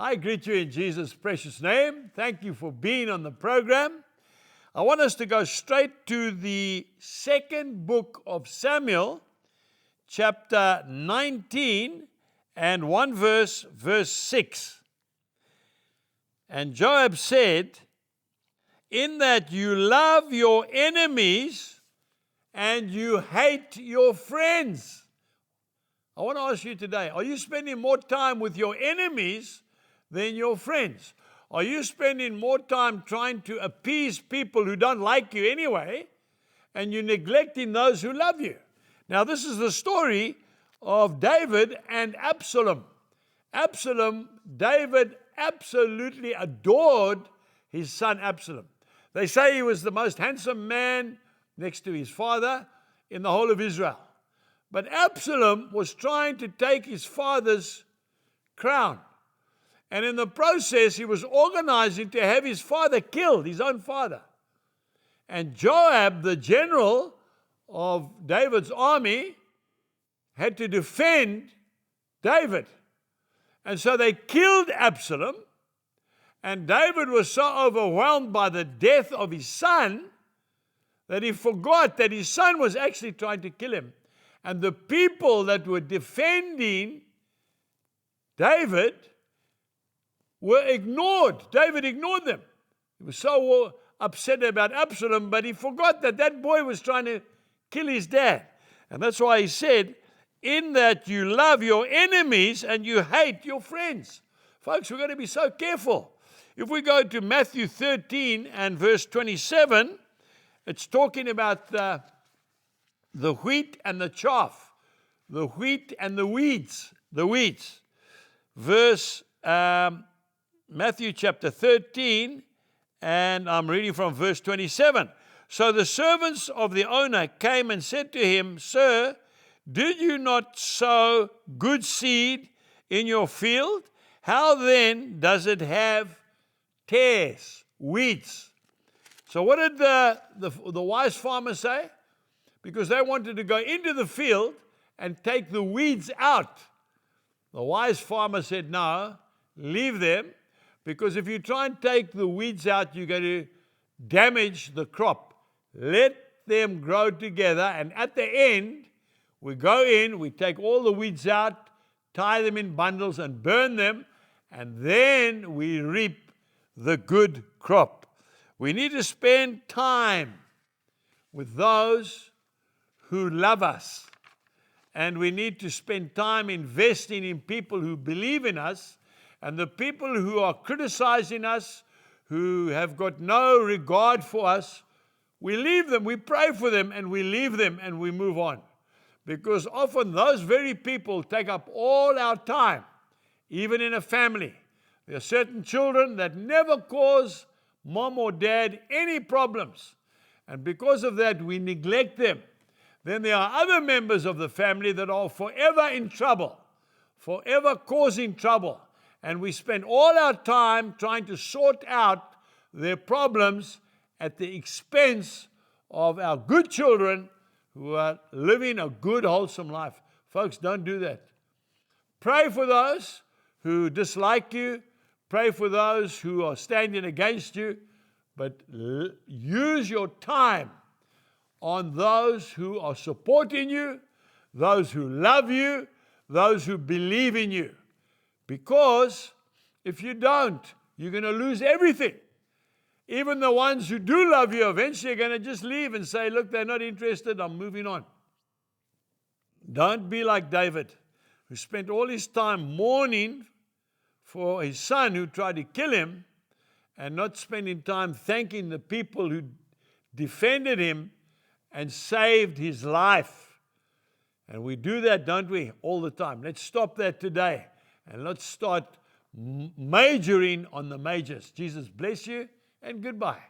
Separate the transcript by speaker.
Speaker 1: I greet you in Jesus' precious name. Thank you for being on the program. I want us to go straight to the second book of Samuel, chapter 19, and one verse 6. And Joab said, "In that you love your enemies and you hate your friends." I want to ask you today, are you spending more time with your enemies than your friends? Are you spending more time trying to appease people who don't like you anyway, and you're neglecting those who love you? Now, this is the story of David and Absalom. David absolutely adored his son Absalom. They say he was the most handsome man next to his father in the whole of Israel. But Absalom was trying to take his father's crown. And in the process, he was organizing to have his father killed, his own father. And Joab, the general of David's army, had to defend David. And so they killed Absalom. And David was so overwhelmed by the death of his son that he forgot that his son was actually trying to kill him. And the people that were defending David were ignored. David ignored them. He was so upset about Absalom, but he forgot that that boy was trying to kill his dad. And that's why he said, "In that you love your enemies and you hate your friends." Folks, we've got to be so careful. If we go to Matthew 13 and verse 27, it's talking about the wheat and the chaff, the wheat and the weeds, Verse Matthew chapter 13, and I'm reading from verse 27. "So the servants of the owner came and said to him, 'Sir, did you not sow good seed in your field? How then does it have tares, weeds?'" So what did the wise farmer say? Because they wanted to go into the field and take the weeds out. The wise farmer said, "No, leave them, because if you try and take the weeds out, you're going to damage the crop. Let them grow together, and at the end, we go in, we take all the weeds out, tie them in bundles and burn them, and then we reap the good crop." We need to spend time with those who love us. And we need to spend time investing in people who believe in us, and the people who are criticizing us, who have got no regard for us, we leave them, we pray for them, and we leave them, and we move on. Because often those very people take up all our time, even in a family. There are certain children that never cause mom or dad any problems. And because of that, we neglect them. Then there are other members of the family that are forever in trouble, forever causing trouble. And we spend all our time trying to sort out their problems at the expense of our good children who are living a good, wholesome life. Folks, don't do that. Pray for those who dislike you. Pray for those who are standing against you. But use your time on those who are supporting you, those who love you, those who believe in you. Because if you don't, you're going to lose everything. Even the ones who do love you eventually are going to just leave and say, "Look, they're not interested, I'm moving on." Don't be like David, who spent all his time mourning for his son who tried to kill him, and not spending time thanking the people who defended him and saved his life. And we do that, don't we, all the time. Let's stop that today, and let's start majoring on the majors. Jesus bless you, and goodbye.